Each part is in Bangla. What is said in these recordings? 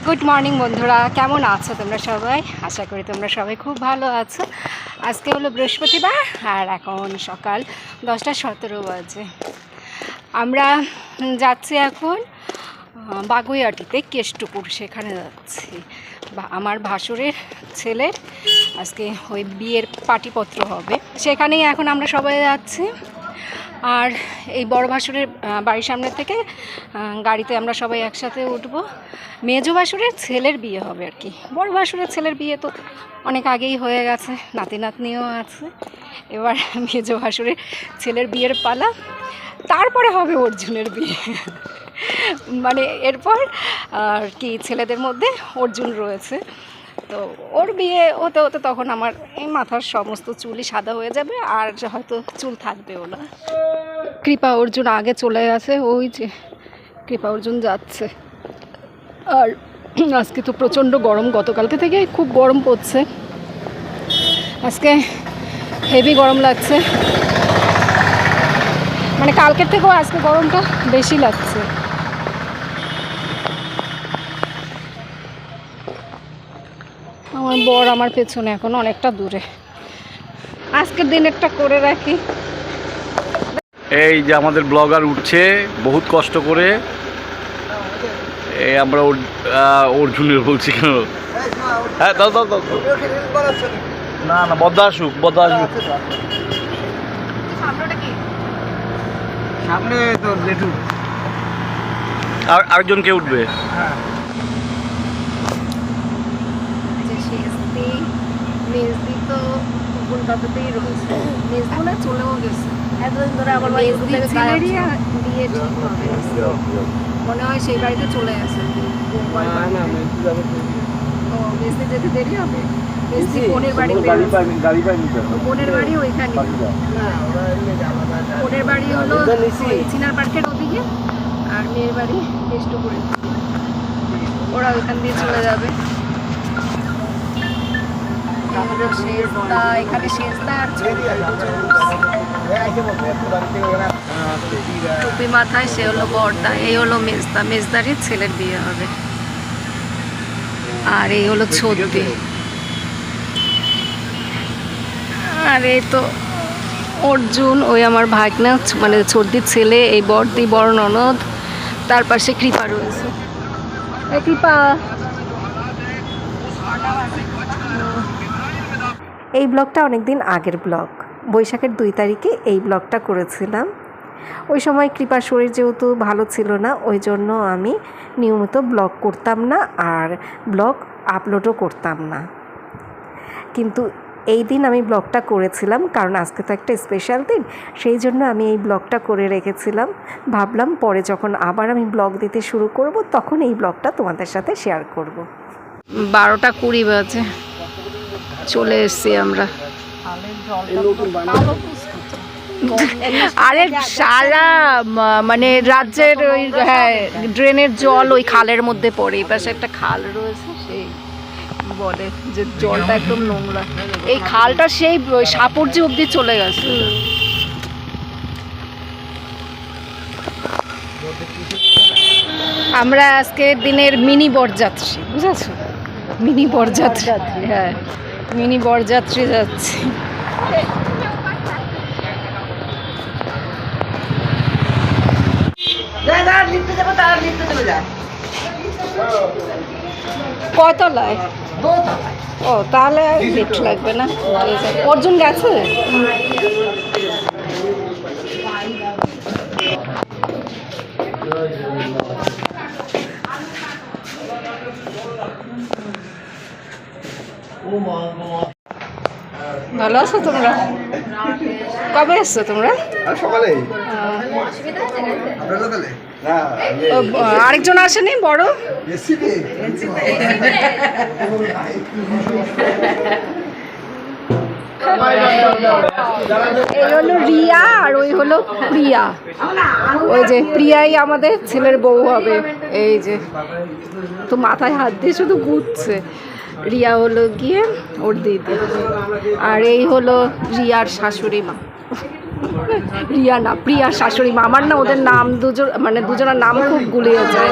গুড মর্নিং বন্ধুরা, কেমন আছো তোমরা সবাই? আশা করি তোমরা সবাই খুব ভালো আছো। আজকে হলো বৃহস্পতিবার আর এখন সকাল 10:17 বাজে। আমরা যাচ্ছি এখন বাগুইআটিতে, কেষ্টপুর, সেখানে যাচ্ছি। বা আমার ভাসুরের ছেলের আজকে ওই বিয়ের পাটিপত্র হবে, সেখানেই এখন আমরা সবাই যাচ্ছি। আর এই বড় ভাসুরের বাড়ির সামনে থেকে গাড়িতে আমরা সবাই একসাথে উঠবো। মেজো ভাসুরের ছেলের বিয়ে হবে আর কি। বড় ভাসুরের ছেলের বিয়ে তো অনেক আগেই হয়ে গেছে, নাতি নাতনিও আছে। এবার মেজো ভাসুরের ছেলের বিয়ের পালা, তারপরে হবে অর্জুনের বিয়ে। মানে এরপর আর কি ছেলেদের মধ্যে অর্জুন রয়েছে, তো ওর বিয়ে হতে হতে তখন আমার এই মাথার সমস্ত চুলই সাদা হয়ে যাবে, আর হয়তো চুল থাকবেও না। কৃপা অর্জুন আগে চলে গেছে, ওই যে কৃপা অর্জুন যাচ্ছে। আর আজকে তো প্রচণ্ড গরম, গতকালকে থেকে খুব গরম পড়ছে, আজকে হেভি গরম লাগছে। মানে কালকের থেকেও আজকে গরমটা বেশি লাগছে। আমার বর আমার পেছনে এখন অনেকটা দূরে। আজকের দিনেরটা করে রাখি। এই যে আমাদের ব্লগার উঠছে বহুত কষ্ট করে। এই আমরা অর্জুনের বলছি কেন? হ্যাঁ দাও দাও দাও। না না, বদ্দা আসুক, বদ্দা আসুক। সামনে তো লেটু আর আরেকজন কে উঠবে? মেজদি তো কলকাতাতেই রয়েছে, মেজদি না চলেও গেছে এতদিন ধরে। আমার বিয়ে ঠিক হবে মনে হয়, সেই বাড়িতে চলে গেছে। ও মেজদি যেতে দেরি হবে। মেজদি বোনের বাড়ি, বোনের বাড়ি ওইখানে। বোনের বাড়ি হলো চিনার পার্কের ওদিকে, আর মেয়ের বাড়ি কেষ্টপুরে। ওরা ওইখান দিয়ে চলে যাবে। এখানে সেজদা আর টুপি মাথায়, সে হলো বড়দা, এই হলো মেজদা। মেজদারই ছেলের বিয়ে হবে। আর এই হলো ছদ্দি। আর এই তো অর্জুন, ওই আমার ভাগনা, মানে ছদ্দির ছেলে। এই বড়দি, বড় ননদ। তার পাশে কৃপা রয়েছে। এই কৃপা। এই ব্লগটা অনেক দিন আগের ব্লগ, বৈশাখের 2 তারিখে এই ব্লগটা করেছিলাম। ওই সময় কৃপার শরীর যেহেতু ভালো ছিল না, ওই জন্য আমি নিয়মিত ব্লগ করতাম না, আর ব্লগ আপলোডও করতাম না। কিন্তু এই দিন আমি ব্লগটা করেছিলাম, কারণ আজকে তো একটা স্পেশাল দিন, সেই জন্য আমি এই ব্লগটা করে রেখেছিলাম। ভাবলাম পরে যখন আবার আমি ব্লগ দিতে শুরু করব, তখন এই ব্লগটা তোমাদের সাথে শেয়ার করব। 12:20 বাজে, চলে এসছি আমরা। আরে সারা মানে রাজ্যের ওই, হ্যাঁ, ড্রেনের জল ওই খালের মধ্যে পড়ে। এই পাশে একটা খাল রয়েছে, সেই বলে যে জলটা একদম নোংরা। এই খালটা সেই সাপুরজি অব্দি চলে গেছে। আমরা আজকে দিনের মিনি বরযাত্রী, বুঝেছো? মিনি বরযাত্রী, হ্যাঁ, মিনি বরযাত্রী যাচ্ছি। কয়তলায়? ও, তাহলে লিফট লাগবে না। অর্জুন গেছে? ভালো আছো তোমরা? কবে এসছো তোমরা? সকালে। আরেকজন আসেনি বড়? এই হলো রিয়া, আর ওই হলো প্রিয়া। ওই যে প্রিয়াই আমাদের ছেলের বউ হবে। এই যে তো মাথায় হাত দিয়ে শুধু ঘুরছে। রিয়া হলো গিয়ে ওর দিদি, আর এই হলো রিয়ার শাশুড়ি মা। রিয়া না, প্রিয়ার শাশুড়ি মা। আমার না ওদের নাম দুজনের নাম খুব গুলিয়ে যায়।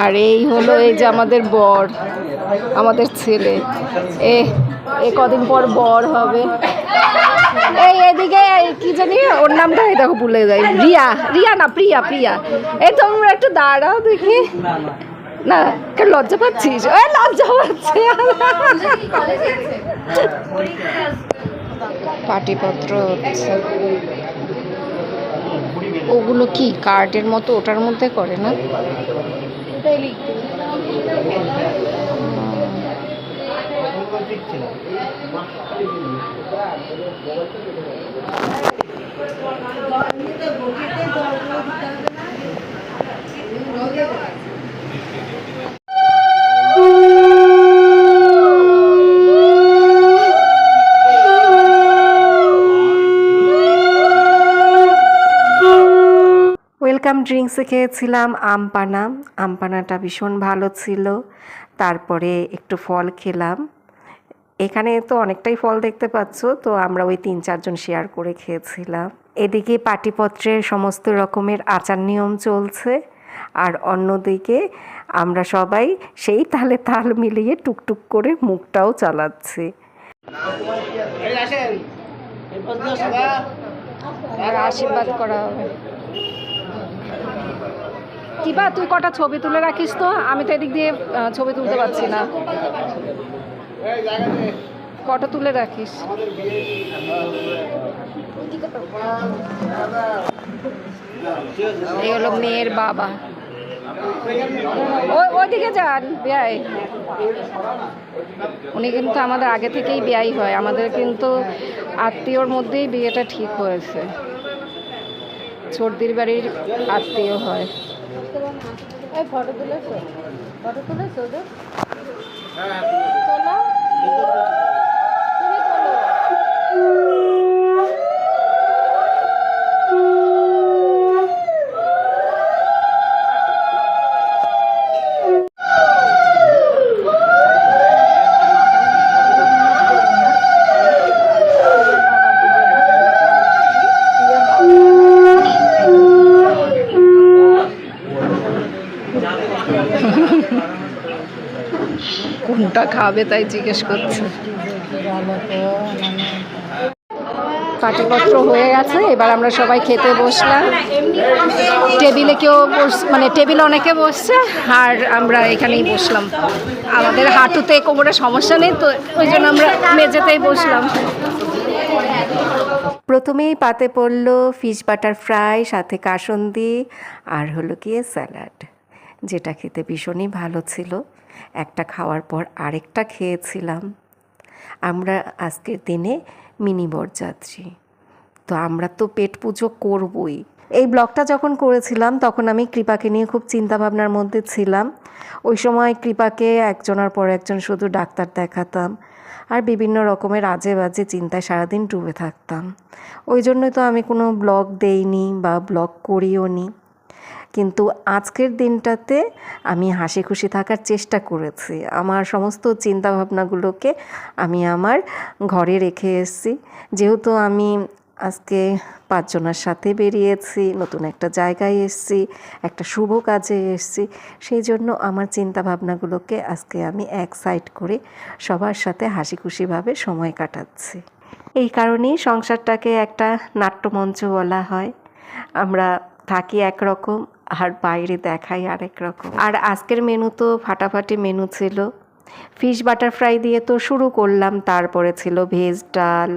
আর এই হলো এই যে আমাদের বর, আমাদের ছেলে। এ কদিন পর বর হবে। এই এদিকে কি জানি ওর নামটা, এই দেখো ভুলে যাই। রিয়া না, প্রিয়া। এই তোমরা একটু দাঁড়াও দেখি। না কেন লজ্জা পাচ্ছিস? লজ্জা পাচ্ছে। পাটিপত্র হচ্ছে, ওগুলো কি কার্ডের মতো ওটার মধ্যে করে না? ওয়েলকাম ড্রিঙ্কসে খেয়েছিলাম আমপানাটা ভীষণ ভালো ছিল। তারপরে একটু ফল খেলাম। এখানে তো অনেকটাই ফল দেখতে পাচ্ছ, তো আমরা ওই 3-4 জন শেয়ার করে খেয়েছিলাম। এদিকে পাটিপত্রের সমস্ত রকমের আচার নিয়ম চলছে, আর অন্যদিকে আমরা সবাই সেই তালে তাল মিলিয়ে টুকটুক করে মুখটাও চালাচ্ছি। আশীর্বাদ করা হবে। কিবা তুই কটা ছবি তুলে রাখিস তো, আমি তো এদিক দিয়ে ছবি তুলতে পারছি না। কটা তুলে রাখিস। এই হলো মেয়ের বাবা। ওইদিকে যান বিয়াই। উনি কিন্তু আমাদের আগে থেকেই বিয়াই হয়, আমাদের কিন্তু আত্মীয়র মধ্যেই বিয়েটা ঠিক হয়েছে। সর্দির বাড়ির আত্মীয় হয়। ফটো তুলেছো? কোনটা খাবে তাই জিজ্ঞেস করছে। পাটিপত্র হয়ে গেছে, এবার আমরা সবাই খেতে বসলাম। টেবিলে টেবিলে অনেকে বসছে, আর আমরা এখানেই বসলাম। আমাদের হাঁটুতে কোমরে সমস্যা নেই, তো ওই জন্য আমরা মেঝেতেই বসলাম। প্রথমেই পাতে পড়লো ফিশ বাটার ফ্রাই, সাথে কাসুন্দি, আর হলো গিয়ে স্যালাড, যেটা খেতে ভীষণই ভালো ছিল। একটা খাওয়ার পর আরেকটা খেয়েছিলাম। আমরা আজকের দিনে মিনি বরযাত্রী, তো আমরা তো পেট পুজো করবই। এই ব্লগটা যখন করেছিলাম তখন আমি কৃপাকে নিয়ে খুব চিন্তাভাবনার মধ্যে ছিলাম। ওই সময় কৃপাকে একজনের পর একজন শুধু ডাক্তার দেখাতাম, আর বিভিন্ন রকমের আজে বাজে চিন্তায় সারাদিন ডুবে থাকতাম। ওই জন্যই তো আমি কোনো ব্লগ দেইনি বা ব্লগ করিও নি। কিন্তু আজকের দিনটাতে আমি হাসি খুশি থাকার চেষ্টা করেছি। আমার সমস্ত চিন্তাভাবনাগুলোকে আমি আমার ঘরে রেখে এসেছি। যেহেতু আমি আজকে 5 জনের সাথে বেরিয়েছি, নতুন একটা জায়গায় এসেছি, একটা শুভ কাজে এসেছি, সেই জন্য আমার চিন্তাভাবনাগুলোকে আজকে আমি এক সাইড করে সবার সাথে হাসি খুশিভাবে সময় কাটাচ্ছি। এই কারণেই সংসারটাকে একটা নাট্যমঞ্চ বলা হয়। আমরা থাকি একরকম, আর বাইরে দেখাই আরেক রকম। আর আজকের মেনু তো ফাটাফাটি মেনু ছিল। ফিশ বাটার ফ্রাই দিয়ে তো শুরু করলাম, তারপরে ছিল ভেজ ডাল,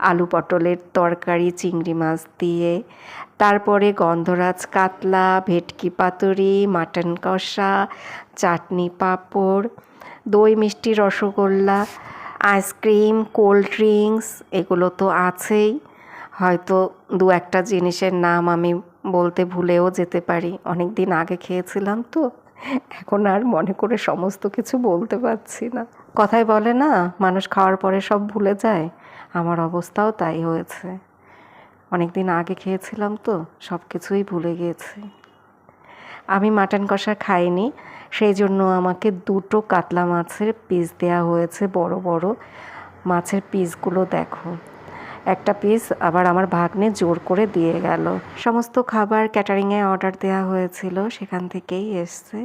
আলু পটলের তরকারি চিংড়ি মাছ দিয়ে, তারপরে গন্ধরাজ কাতলা, ভেটকি পাতুরি, মাটন কষা, চাটনি পাঁপড়, দই মিষ্টি রসগোল্লা, আইসক্রিম, কোল্ড ড্রিঙ্কস, এগুলো তো আছেই। হয়তো 2-1টা জিনিসের নাম আমি বলতে ভুলেও যেতে পারি, অনেক দিন আগে খেয়েছিলাম তো, এখন আর মনে করে সমস্ত কিছু বলতে পারছি না। কথায় বলে না, মানুষ খাওয়ার পরে সব ভুলে যায়, আমার অবস্থাও তাই হয়েছে। অনেক দিন আগে খেয়েছিলাম তো সব কিছুই ভুলে গিয়েছি। আমি মাটন কষা খাইনি, সেই জন্য আমাকে 2টো কাতলা মাছের পিস দেওয়া হয়েছে বড় বড়। মাছের পিসগুলো দেখো, একটা পিস আবার আমার ভাগ্নে জোর করে দিয়ে গেল। সমস্ত খাবার ক্যাটারিংয়ে অর্ডার দেওয়া হয়েছিল, সেখান থেকেই এসছে।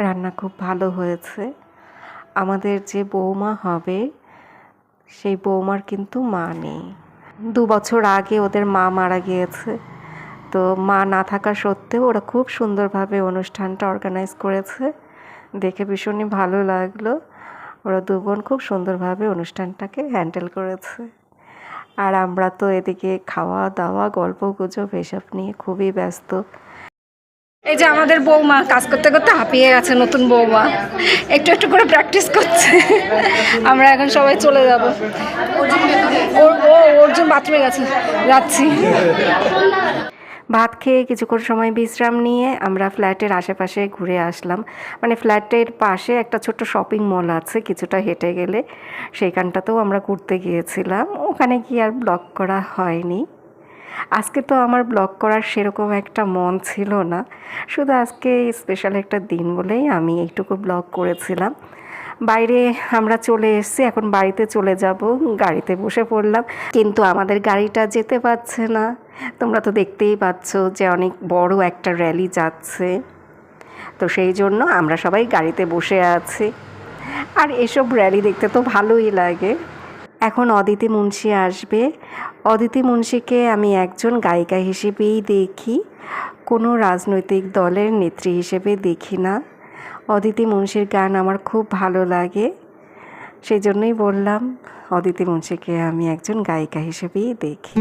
রান্না খুব ভালো হয়েছে। আমাদের যে বৌমা হবে সেই বৌমার কিন্তু মা নেই। 2 বছর আগে ওদের মা মারা গিয়েছে। তো মা না থাকা সত্ত্বেও ওরা খুব সুন্দরভাবে অনুষ্ঠানটা অর্গানাইজ করেছে, দেখে ভীষণই ভালো লাগলো। ওরা 2 বোন খুব সুন্দরভাবে অনুষ্ঠানটাকে হ্যান্ডেল করেছে। আর আমরা তো এদিকে খাওয়া দাওয়া গল্প গুজব এসব নিয়ে খুবই ব্যস্ত। এই যে আমাদের বৌমা কাজ করতে করতে হাঁপিয়ে গেছে, নতুন বৌমা একটু একটু করে প্র্যাকটিস করছে। আমরা এখন সবাই চলে যাব। অর্জুন বাথরুমে গেছে, যাচ্ছি। ভাত খেয়ে কিছুক্ষণ সময় বিশ্রাম নিয়ে আমরা ফ্ল্যাটের আশেপাশে ঘুরে আসলাম। মানে ফ্ল্যাটের পাশে একটা ছোট্ট শপিং মল আছে, কিছুটা হেঁটে গেলে সেইখানটাতেও আমরা ঘুরতে গিয়েছিলাম। ওখানে গিয়ে আর ব্লগ করা হয়নি। আজকে তো আমার ব্লগ করার সেরকম একটা মন ছিল না, শুধু আজকে স্পেশাল একটা দিন বলেই আমি এইটুকু ব্লগ করেছিলাম। বাইরে আমরা চলে এসেছি, এখন বাড়িতে চলে যাব। গাড়িতে বসে পড়লাম, কিন্তু আমাদের গাড়িটা যেতে পারছে না। তোমরা তো দেখতেই পাচ্ছ যে অনেক বড় একটা র্যালি যাচ্ছে। তো সেই জন্য আমরা সবাই গাড়িতে বসে আছি। আর এসব র্যালি দেখতে তো ভালোই লাগে। এখন অদিতি মুন্সি আসবে। অদিতি মুন্সিকে আমি একজন গায়িকা হিসেবেই দেখি, কোনো রাজনৈতিক দলের নেত্রী হিসেবে দেখি না। অদিতি মুন্সির গান আমার খুব ভালো লাগে, সেই জন্যই বললাম অদিতি মুন্সিকে আমি একজন গায়িকা হিসেবেই দেখি।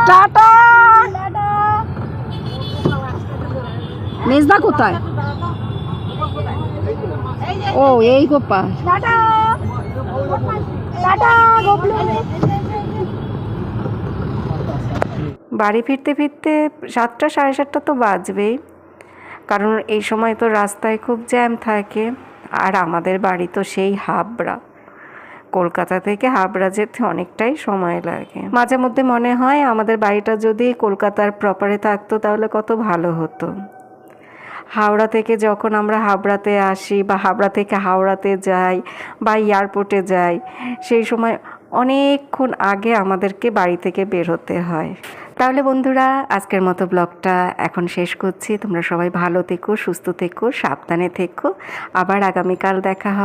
টাটা। মেজদা কোথায়? ও এই গোপাল। বাড়ি ফিরতে ফিরতে 7টা সাড়ে 7টা তো বাজবেই, কারণ এই সময় তো রাস্তায় খুব জ্যাম থাকে। আর আমাদের বাড়ি তো সেই হাবড়া, কলকাতা থেকে হাবড়া যেতে অনেকটাই সময় লাগে। মাঝে মধ্যে মনে হয় আমাদের বাড়িটা যদি কলকাতার প্রপারে থাকতো তাহলে কত ভালো হতো। হাওড়া থেকে যখন আমরা হাবড়াতে আসি বা হাবড়া থেকে হাওড়াতে যাই বা এয়ারপোর্টে যাই, সেই সময় অনেকক্ষণ আগে আমাদেরকে বাড়ি থেকে বের হতে হয়। তাহলে বন্ধুরা, আজকের মতো ব্লগটা এখন শেষ করছি। তোমরা সবাই ভালো থেকো, সুস্থ থেকো, সাবধানে থেকো। আবার আগামীকাল দেখা হবে।